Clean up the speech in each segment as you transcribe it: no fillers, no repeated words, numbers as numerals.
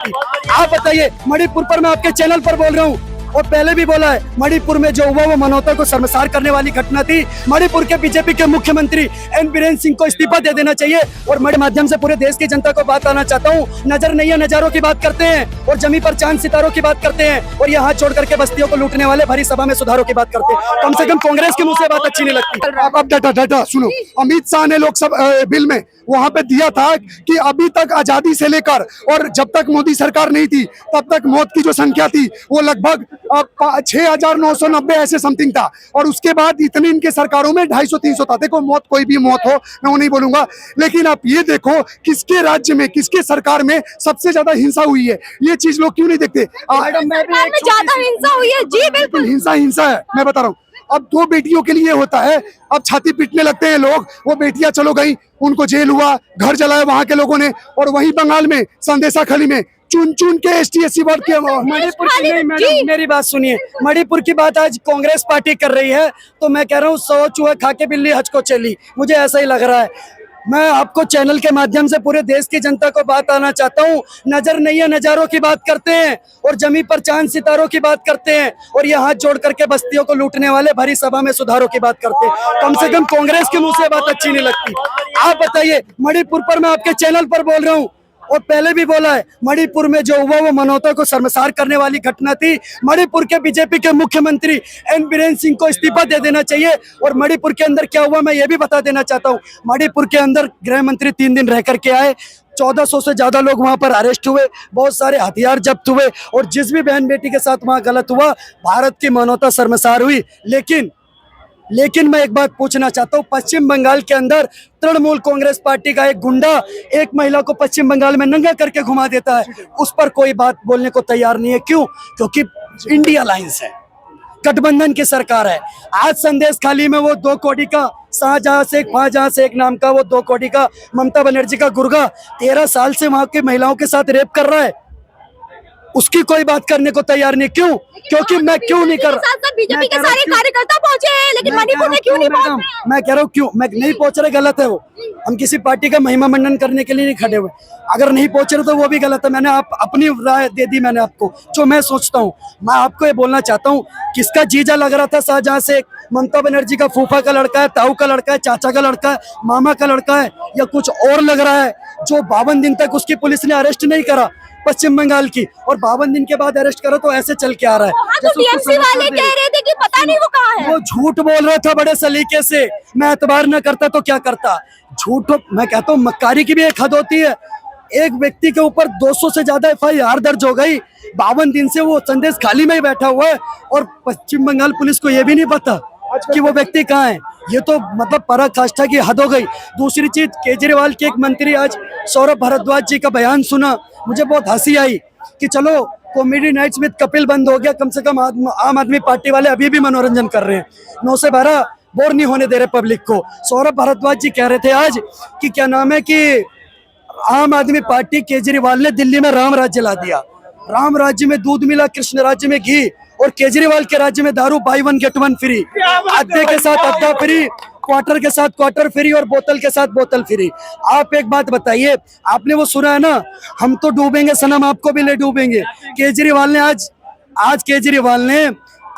आप बताइए, मणिपुर पर मैं आपके चैनल पर बोल रहा हूँ और पहले भी बोला है, मणिपुर में जो हुआ वो मानवता को शर्मसार करने वाली घटना थी। मणिपुर के बीजेपी के मुख्यमंत्री एन बीरेन सिंह को इस्तीफा दे देना चाहिए। और मेरे माध्यम से पूरे देश की जनता को बात आना चाहता हूँ, नजर नहीं है नजारों की बात करते हैं और जमी पर चांद सितारों की बात करते हैं और यहाँ छोड़ करके बस्तियों को लूटने वाले भरी सभा में सुधारों की बात करते हैं। कम से कम कांग्रेस के मुंह से बात अच्छी नहीं लगती। अब डाटा सुनो, अमित शाह ने लोकसभा बिल में वहां पे दिया था कि अभी तक आजादी से लेकर और जब तक मोदी सरकार नहीं थी तब तक मौत की जो संख्या थी वो लगभग 6,990 ऐसे समथिंग था और उसके बाद इतने इनके सरकारों में 250-300 था। देखो, मौत कोई भी मौत हो, मैं वो नहीं बोलूंगा, लेकिन आप ये देखो किसके राज्य में, किसके सरकार में सबसे ज्यादा हिंसा हुई है। ये चीज लोग क्यों नहीं देखते? ज्यादा हिंसा हुई है जी, बिल्कुल हिंसा है, मैं बता रहा हूँ। अब 2 बेटियों के लिए होता है, अब छाती पीटने लगते हैं लोग। वो बेटियां चलो गई, उनको जेल हुआ, घर जलाया वहां के लोगों ने। और वहीं बंगाल में संदेशा खली में चुन के ST/SC वर्ग के मणिपुर की नहीं, मैडम मेरी बात सुनिए, मणिपुर की बात आज कांग्रेस पार्टी कर रही है तो मैं कह रहा हूँ 100 चूहे खा के बिल्ली हज को चली, मुझे ऐसा ही लग रहा है। मैं आपको चैनल के माध्यम से पूरे देश की जनता को बात आना चाहता हूँ, नजर नहीं है नजारों की बात करते हैं और जमी पर चांद सितारों की बात करते हैं और ये हाथ जोड़ करके बस्तियों को लूटने वाले भरी सभा में सुधारों की बात करते हैं। कम से कम कांग्रेस के मुंह से बात अच्छी नहीं लगती। आप बताइए, मणिपुर पर मैं आपके चैनल पर बोल रहा हूँ और पहले भी बोला है, मणिपुर में जो हुआ वो मानवता को शर्मसार करने वाली घटना थी। मणिपुर के बीजेपी के मुख्यमंत्री एन बीरेन सिंह को इस्तीफा दे देना चाहिए। और मणिपुर के अंदर क्या हुआ मैं ये भी बता देना चाहता हूँ। मणिपुर के अंदर गृह मंत्री 3 दिन रह करके आए, 1400 से ज्यादा लोग वहां पर अरेस्ट हुए, बहुत सारे हथियार जब्त हुए और जिस भी बहन बेटी के साथ वहां गलत हुआ, भारत की मानवता शर्मसार हुई। लेकिन मैं एक बात पूछना चाहता हूँ, पश्चिम बंगाल के अंदर तृणमूल कांग्रेस पार्टी का एक गुंडा एक महिला को पश्चिम बंगाल में नंगा करके घुमा देता है, उस पर कोई बात बोलने को तैयार नहीं है। क्यों? क्योंकि इंडिया लाइंस है, गठबंधन की सरकार है। आज संदेश खाली में वो 2 कोटी का शाहजहां शेख नाम का वो 2 कोटी का ममता बनर्जी का गुर्गा 13 साल से वहां की महिलाओं के साथ रेप कर रहा है, उसकी कोई बात करने को तैयार नहीं। क्यों? क्योंकि मैं क्यों नहीं कर रहा, बीजेपी के सारे कार्यकर्ता पहुंचे हैं लेकिन मणिपुर में क्यों नहीं पहुंचे? मैं कह रहा हूँ क्यों मैं नहीं पहुंच रहे, गलत है वो। हम किसी पार्टी का महिमा मंडन करने के लिए नहीं खड़े हुए, अगर नहीं पहुंच रहे तो वो भी गलत है। मैंने अपनी राय दे दी, मैंने आपको जो मैं सोचता हूँ। मैं आपको ये बोलना चाहता हूँ, किसका जीजा लग रहा था शाहजहां शेख? ममता बनर्जी का फूफा का लड़का है, ताऊ का लड़का है, चाचा का लड़का है, मामा का लड़का है या कुछ और लग रहा है? जो 52 दिन तक उसकी पुलिस ने अरेस्ट नहीं करा पश्चिम बंगाल की, और 52 दिन के बाद अरेस्ट करो तो ऐसे चल के आ रहा है। तो टीएमसी वाले कह रहे थे कि पता नहीं वो कहाँ है। वो झूठ बोल रहा था बड़े सलीके से, मैं एतबार न करता तो क्या करता। झूठ, मैं कहता हूँ मक्कारी की भी एक हद होती है। एक व्यक्ति के ऊपर 200 से ज्यादा FIR दर्ज हो गई, 52 दिन से वो संदेश खाली में ही बैठा हुआ है और पश्चिम बंगाल पुलिस को ये भी नहीं पता कि वो व्यक्ति कहाँ है। ये तो मतलब पराकाष्ठा की हद हो गई। दूसरी चीज, केजरीवाल के एक मंत्री, आज सौरभ भारद्वाज जी का बयान सुना, मुझे बहुत हंसी आई कि चलो कॉमेडी नाइट्स विद कपिल बंद हो गया, कम से कम आम आदमी पार्टी वाले अभी भी मनोरंजन कर रहे हैं, 9 से 12 बोर नहीं होने दे रहे पब्लिक को। सौरभ भारद्वाज जी कह रहे थे आज कि क्या नाम है कि आम आदमी पार्टी केजरीवाल ने दिल्ली में राम राज्य ला दिया, राम राज्य में दूध मिला, कृष्ण राज्य में घी, और केजरीवाल के राज्य में दारू बाई 1 गेट 1 फ्री, अड्डे के साथ अड्डा फ्री, क्वार्टर के साथ क्वार्टर फ्री और बोतल के साथ बोतल फ्री। आप एक बात बताइए, आपने वो सुना है ना, हम तो डूबेंगे सनम आपको भी ले डूबेंगे। केजरीवाल ने आज केजरीवाल ने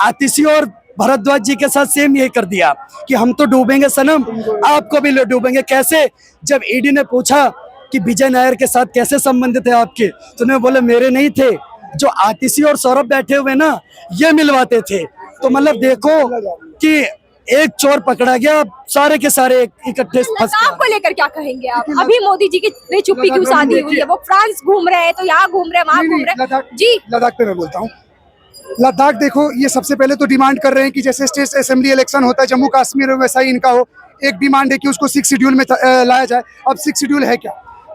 आतिशी और भारद्वाज जी के साथ सेम यही कर दिया कि हम तो डूबेंगे सनम आपको भी ले डूबेंगे। कैसे? जब ईडी ने पूछा कि विजय नायर के साथ कैसे संबंधित है आपके, तो उन्होंने बोले मेरे नहीं थे, जो आतिशी और सौरभ बैठे हुए ना ये मिलवाते थे। तो मतलब देखो कि एक चोर पकड़ा गया, सारे के सारे इकट्ठे फंस गए। आपको लेकर क्या कहेंगे आप? अभी मोदी जी की चुप्पी क्यों साधी हुई है? वो फ्रांस घूम रहे हैं तो यहाँ घूम रहे हैं, वहाँ घूम रहे हैं जी। लद्दाख पे मैं बोलता हूँ, लद्दाख देखो, ये सबसे पहले तो डिमांड कर रहे हैं कि जैसे स्टेट असेंबली इलेक्शन होता है जम्मू कश्मीर में, वैसा ही इनका हो। एक डिमांड है कि उसको 6 शेड्यूल में लाया जाए। अब 6 शेड्यूल है क्या?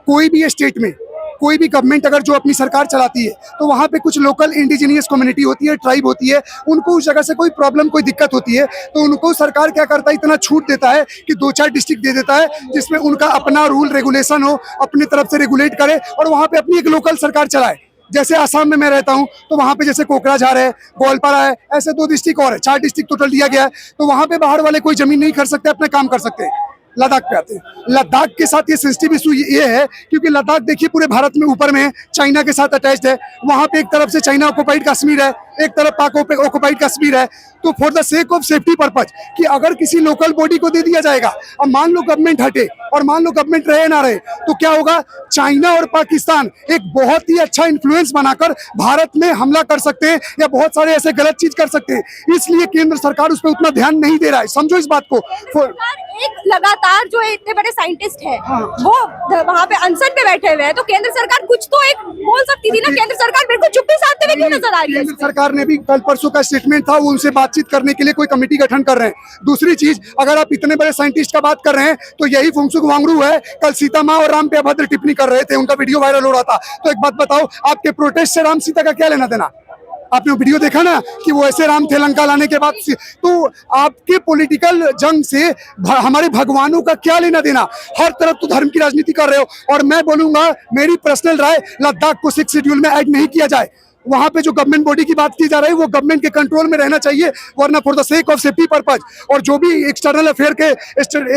कोई भी स्टेट में कोई भी गवर्नमेंट अगर जो अपनी सरकार चलाती है तो वहाँ पे कुछ लोकल इंडिजिनियस कम्युनिटी होती है, ट्राइब होती है, उनको उस जगह से कोई प्रॉब्लम कोई दिक्कत होती है तो उनको सरकार क्या करता है, इतना छूट देता है कि 2-4 डिस्ट्रिक्ट दे देता है जिसमें उनका अपना रूल रेगुलेशन हो, अपनी तरफ से रेगुलेट करे और वहाँ पे अपनी एक लोकल सरकार चलाए। जैसे आसाम में मैं रहता हूँ तो वहाँ पे जैसे कोकराझार है, गोलपारा है, ऐसे 2 डिस्ट्रिक्ट और है, 4 डिस्ट्रिक्ट टोटल दिया गया है। तो वहाँ पे बाहर वाले कोई जमीन नहीं खरीद सकते, अपना काम कर सकते हैं। लद्दाख पे आते हैं। लद्दाख के साथ ये सेंसिटिव इशू ये है क्योंकि लद्दाख देखिए पूरे भारत में ऊपर में है, चाइना के साथ अटैच्ड है। वहां पे एक तरफ से चाइना ऑक्युपाइड कश्मीर है, एक तरफ पाक ऑक्युपाइड कश्मीर है। तो for the sake of safety purpose कि अगर किसी लोकल बॉडी को दे दिया जाएगा, अब मान लो गवर्नमेंट हटे और मान लो गवर्नमेंट रहे ना रहे, तो क्या होगा, चाइना और पाकिस्तान एक बहुत ही अच्छा इन्फ्लुएंस बनाकर भारत में हमला कर सकते हैं या बहुत सारे ऐसे गलत चीज कर सकते हैं। इसलिए केंद्र सरकार उस पर उतना ध्यान नहीं दे रहा है, समझो इस बात को। एक लगातार जो इतने बड़े साइंटिस्ट है वो वहाँ पे अनशन पे बैठे हुए हैं, तो केंद्र सरकार कुछ तो एक बोल सकती थी ना। केंद्र सरकार बिल्कुल चुप्पी साधते हुए क्यों नजर आ रही है? केंद्र सरकार ने भी कल परसों का स्टेटमेंट था, वो उनसे बातचीत करने के लिए कोई कमेटी गठन कर रहे हैं। दूसरी चीज, अगर आप इतने बड़े साइंटिस्ट का बात कर रहे हैं तो यही फुंगसुक वांगडू है, कल सीता माँ और राम पे अभद्र टिप्पणी कर रहे थे, उनका वीडियो वायरल हो रहा था। तो एक बात बताओ, आपके प्रोटेस्ट से राम सीता का क्या लेना देना? आपने वीडियो देखा ना कि वो ऐसे राम थे लंका लाने के बाद से। तो आपके पॉलिटिकल जंग से हमारे भगवानों का क्या लेना देना? हर तरफ तो धर्म की राजनीति कर रहे हो। और मैं बोलूंगा, मेरी पर्सनल राय, लद्दाख को 6 शेड्यूल में ऐड नहीं किया जाए। वहां पे जो गवर्नमेंट बॉडी की बात की जा रही है वो गवर्नमेंट के कंट्रोल में रहना चाहिए, वरना for the sake of safety purpose और जो भी एक्सटर्नल अफेयर के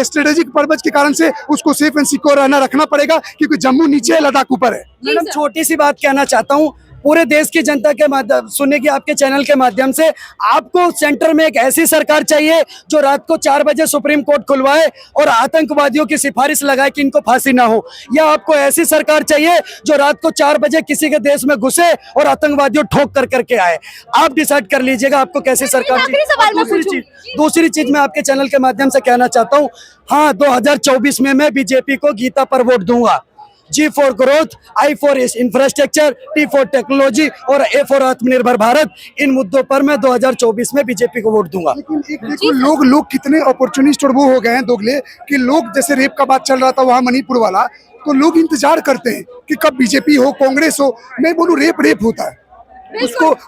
स्ट्रेटेजिक पर्पज के कारण से उसको सेफ एंड सिक्योर रहना रखना पड़ेगा, क्योंकि जम्मू नीचे है, लद्दाख ऊपर है। मैडम छोटी सी बात कहना चाहता हूँ, पूरे देश की जनता के माध्यम सुनने की आपके चैनल के माध्यम से, आपको सेंटर में एक ऐसी सरकार चाहिए जो रात को 4 बजे सुप्रीम कोर्ट खुलवाए और आतंकवादियों की सिफारिश लगाए कि इनको फांसी ना हो, या आपको ऐसी सरकार चाहिए जो रात को 4 बजे किसी के देश में घुसे और आतंकवादियों ठोक कर करके आए? आप डिसाइड कर लीजिएगा आपको कैसी सरकार चाहिए। दूसरी चीज मैं आपके चैनल के माध्यम से कहना चाहता हूँ, हाँ 2024 में मैं बीजेपी को गीता पर वोट दूंगा। G for growth, I for infrastructure, T for technology और A फॉर आत्मनिर्भर भारत, इन मुद्दों पर मैं 2024 में बीजेपी को वोट दूंगा। लेकिन एक देखो, लोग कितने अपॉर्चुनिस्ट और वो हो गए हैं दोगले कि लोग, जैसे रेप का बात चल रहा था वहां मणिपुर वाला, तो लोग इंतजार करते हैं कि कब बीजेपी हो, कांग्रेस हो। मैं बोलूं, रेप होता है,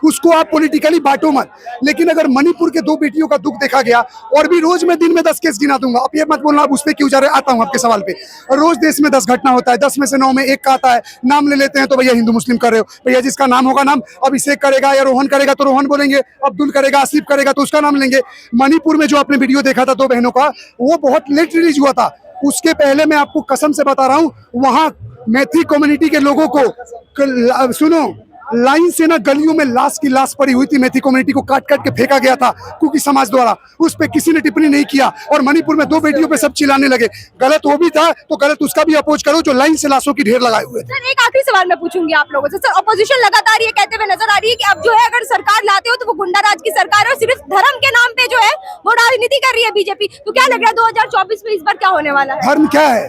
उसको आप पॉलिटिकली बांटो मत। लेकिन अगर मणिपुर के 2 बेटियों का दुख देखा गया, और भी रोज मैं दिन में 10 केस गिना दूंगा, अब ये मत बोलना आप उस पे क्यों जा रहे, आता हूं आपके सवाल पे। रोज देश में 10 घटना होता है, 10 में से 9 में 1 का आता है, नाम ले लेते हैं तो भैया हिंदू मुस्लिम कर रहे हो। भैया जिसका नाम होगा, नाम अभिषेक करेगा या रोहन करेगा तो रोहन बोलेंगे, अब्दुल करेगा, आसिफ करेगा तो उसका नाम लेंगे। मणिपुर में जो आपने वीडियो देखा था 2 बहनों का, वो बहुत लेट रिलीज हुआ था। उसके पहले मैं आपको कसम से बता रहा हूँ, वहां मैथिली कम्युनिटी के लोगों को, सुनो, लाइन से ना गलियों में लाश की लाश पड़ी हुई थी। मैथिली कम्युनिटी को काट काट के फेंका गया था कुकी समाज द्वारा, उस पे किसी ने टिप्पणी नहीं किया। और मणिपुर में 2 बेटियों पे सब चिल्लाने लगे। गलत वो भी था तो गलत उसका भी अपोज करो जो लाइन से लाशों की ढेर लगाए हुए थे। सर एक आखिरी सवाल मैं पूछूंगी आप लोगों से। सर ऑपोजिशन लगातार ये कहते हुए नजर आ रही है कि अब जो है अगर सरकार लाते हो तो वो गुंडा राज की सरकार है और सिर्फ धर्म के नाम पे जो है वो राजनीति कर रही है बीजेपी। तो क्या लग रहा है 2024 में इस बार क्या होने वाला है? धर्म क्या है?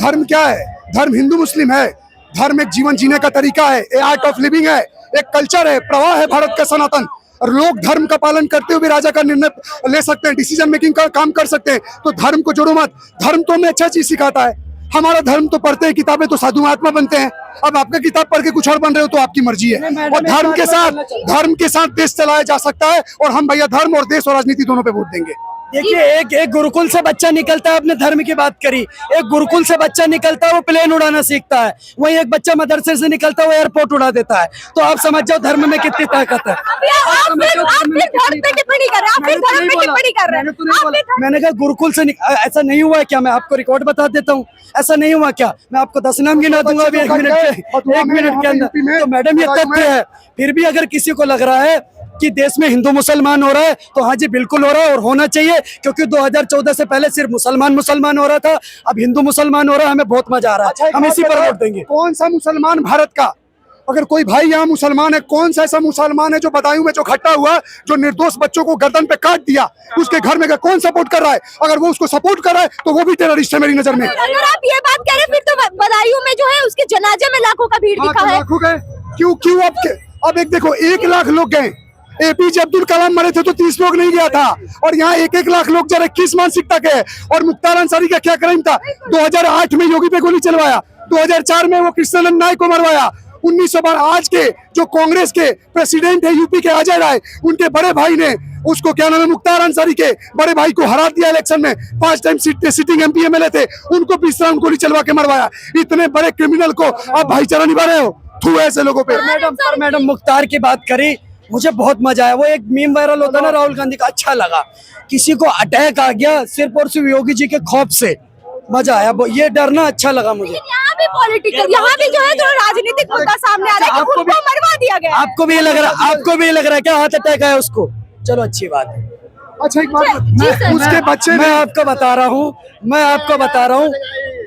धर्म क्या है? धर्म हिंदू मुस्लिम है। धर्म एक जीवन जीने का तरीका है, एक आर्ट ऑफ लिविंग है, एक कल्चर है, प्रवाह है भारत का सनातन। और लोग धर्म का पालन करते हुए राजा का निर्णय ले सकते हैं, डिसीजन मेकिंग का काम कर सकते हैं। तो धर्म को जोड़ो मत। धर्म तो हमें अच्छा चीज सिखाता है। हमारा धर्म तो पढ़ते हैं किताबें तो साधु महात्मा बनते हैं। अब आपका किताब पढ़ के कुछ और बन रहे हो तो आपकी मर्जी है। और धर्म के साथ देश चलाया जा सकता है। और हम भैया धर्म और देश और राजनीति दोनों पे वोट देंगे। देखिए, एक गुरुकुल से बच्चा निकलता है, आपने धर्म की बात करी, एक गुरुकुल से बच्चा निकलता है वो प्लेन उड़ाना सीखता है, वहीं एक बच्चा मदरसे से निकलता है वो एयरपोर्ट उड़ा देता है। तो आप समझ जाओ धर्म में कितनी ताकत है। मैंने कहा गुरुकुल से ऐसा नहीं हुआ है क्या? मैं आपको रिकॉर्ड बता देता हूँ, ऐसा नहीं हुआ क्या? मैं आपको 10 नाम गिना दूंगा अभी 1 मिनट के अंदर। तो मैडम ये तथ्य है। फिर भी अगर किसी को लग रहा है कि देश में हिंदू मुसलमान हो रहा है तो हाँ जी बिल्कुल हो रहा है और होना चाहिए, क्योंकि 2014 से पहले सिर्फ मुसलमान हो रहा था, अब हिंदू मुसलमान हो रहा है। हमें बहुत मजा आ रहा है, हम इसी पर वोट देंगे। कौन सा मुसलमान भारत का? अगर कोई भाई यहाँ मुसलमान है, कौन सा ऐसा मुसलमान है जो बदायूं में जो घटना हुआ, जो निर्दोष बच्चों को गर्दन पे काट दिया, उसके घर में कौन सपोर्ट कर रहा है? अगर वो उसको सपोर्ट कर रहा है तो वो भी टेररिस्ट है मेरी नजर में। अगर आप ये बात कह रहे हैं फिर तो बदायूं में जो है उसके जनाजे में लाखों का भीड़ दिखा है। लाखों गए क्यों? अब एक देखो, 1 लाख लोग गए। एपीजे अब्दुल कलाम मरे थे तो 30 लोग नहीं गया था, और यहाँ 1 लाख लोग जरा किस मानसिकता के हैं? और मुख्तार अंसारी का क्या क्राइम था? 2008 में योगी पे गोली चलवाया, 2004 में वो कृष्णानंद नायक को मरवाया, 1912 आज के जो कांग्रेस के प्रेसिडेंट है यूपी के अजय राय, उनके बड़े भाई ने उसको क्या नाम है, मुख्तार अंसारी के बड़े भाई को हरा दिया इलेक्शन में। 5 टाइम सिटिंग MP MLA थे, उनको 20 राउंड गोली चलवा के मरवाया। इतने बड़े क्रिमिनल को आप भाईचारा निभा रहे हो? थू ऐसे लोगों पे। मैडम मुख्तार की बात करी, मुझे बहुत मजा आया। वो एक मीम वायरल होता है ना राहुल गांधी का, अच्छा लगा। किसी को अटैक आ गया सिर्फ और सिर्फ योगी जी के खौफ से, मजा आया, ये डरना अच्छा लगा मुझे। यहाँ भी पॉलिटिकल, यहाँ भी जो है थोड़ा राजनीतिक मुद्दा सामने आ रहा है कि आपको भी- उनको मरवा दिया गया है। आपको भी ये लग रहा है, आपको भी ये लग रहा है क्या हार्ट अटैक आया उसको? चलो अच्छी बात है। अच्छा एक बात, जी सर। मैं उसके बच्चे मैं आपको बता रहा हूँ, मैं आपको बता रहा हूँ,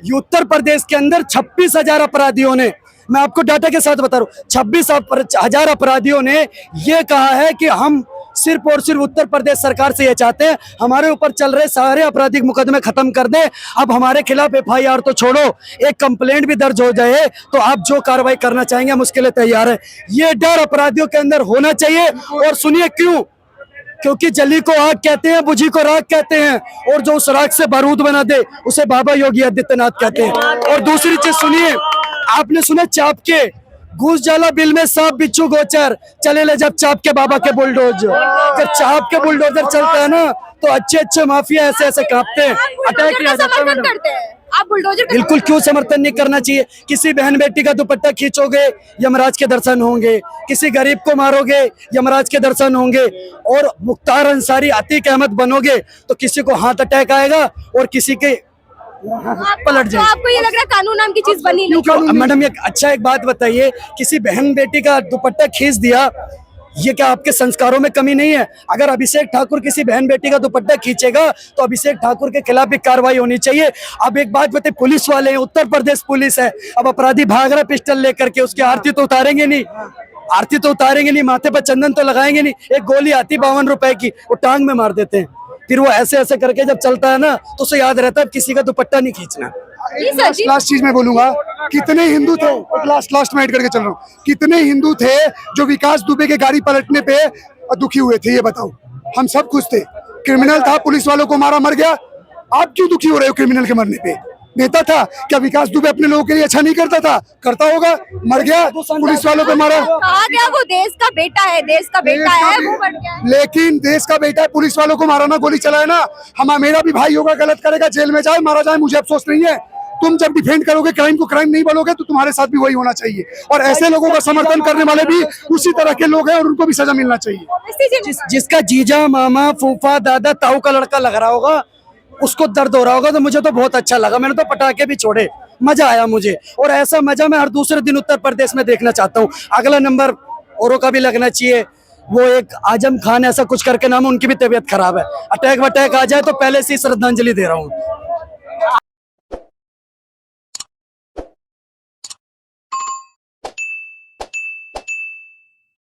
ये उत्तर प्रदेश के अंदर 26,000 अपराधियों ने, मैं आपको डाटा के साथ बता रहा हूँ, 26,000 अपराधियों ने ये कहा है कि हम सिर्फ और सिर्फ उत्तर प्रदेश सरकार से ये चाहते हैं हमारे ऊपर चल रहे सारे आपराधिक मुकदमे खत्म कर दें, अब हमारे खिलाफ FIR तो छोड़ो, एक कंप्लेंट भी दर्ज हो जाए तो आप जो कार्रवाई करना चाहेंगे हम उसके लिए तैयार है। ये डर अपराधियों के अंदर होना चाहिए। और सुनिए क्यों, क्योंकि जली को आग कहते हैं, बुझी को राख कहते हैं, और जो उस राख से बारूद बना दे उसे बाबा योगी आदित्यनाथ कहते हैं। और दूसरी चीज सुनिए, आपने सुना चाप के घूस जाला बिल में सांप बिच्छू गोचर, चले ले जब चाप के बाबा के बुलडोजर। जब चाप के बुलडोजर चलता है ना तो अच्छे अच्छे माफिया ऐसे ऐसे कांपते हैं, अटैक बुलडोजर का समर्थन करते हैं आप? बुलडोजर का बिल्कुल, क्यों समर्थन नहीं करना चाहिए? किसी बहन बेटी का दुपट्टा खींचोगे यमराज के दर्शन होंगे, किसी गरीब को मारोगे यमराज के दर्शन होंगे, और मुख्तार अंसारी अतीक अहमद बनोगे तो किसी को हार्ट अटैक आएगा और किसी के पलट तो जाए। आपको ये लग रहा है कानून नाम की चीज बनी नहीं? तो मैडम एक बात बताइए, किसी बहन बेटी का दुपट्टा खींच दिया, ये क्या आपके संस्कारों में कमी नहीं है? अगर अभिषेक ठाकुर किसी बहन बेटी का दुपट्टा खींचेगा तो अभिषेक ठाकुर के खिलाफ भी कार्रवाई होनी चाहिए। अब एक बात बताइए, पुलिस वाले हैं, उत्तर प्रदेश पुलिस है, अब अपराधी भाग रहा पिस्टल लेकर के, उसकी आरती तो उतारेंगे नहीं, आरती तो उतारेंगे नहीं, माथे पर चंदन तो लगाएंगे नहीं। एक गोली आती 52 रुपए की, वो टांग में मार देते हैं, फिर वो ऐसे ऐसे करके जब चलता है ना तो उसे याद रहता है किसी का दुपट्टा नहीं खींचना। जी सर, जी। लास्ट चीज मैं बोलूंगा, कितने हिंदू थे, लास्ट में ऐड करके चल रहा हूँ, कितने हिंदू थे जो विकास दुबे के गाड़ी पलटने पे दुखी हुए थे? ये बताओ। हम सब खुश थे, क्रिमिनल था, पुलिस वालों को मारा, मर गया। आप क्यों दुखी हो रहे हो क्रिमिनल के मरने पे? नेता था, क्या विकास दुबे अपने लोगों के लिए अच्छा नहीं करता था? करता होगा, मर गया, पुलिस वालों पे मारा। कहा गया वो देश का बेटा है, देश का बेटा है, वो मर गया है। लेकिन देश का बेटा है, पुलिस वालों को मारा ना, गोली चलाए ना। हम, मेरा भी भाई होगा, गलत करेगा, जेल में जाए, मारा जाए, मुझे अफसोस नहीं है। तुम जब डिफेंड करोगे क्राइम को, क्राइम नहीं बोलोगे, तो तुम्हारे साथ भी वही होना चाहिए। और ऐसे लोगों का समर्थन करने वाले भी उसी तरह के लोग हैं और उनको भी सजा मिलना चाहिए। जिसका जीजा मामा फूफा दादा ताऊ का लड़का लग रहा होगा उसको दर्द हो रहा होगा, तो मुझे तो बहुत अच्छा लगा, मैंने तो पटाखे भी छोड़े, मजा आया मुझे। और ऐसा मजा मैं हर दूसरे दिन उत्तर प्रदेश में देखना चाहता हूँ। अगला नंबर औरों का भी लगना चाहिए, वो एक आजम खान ऐसा कुछ करके नाम, उनकी भी तबीयत खराब है, अटैक वटैक आ जाए तो पहले से ही श्रद्धांजलि दे रहा हूँ।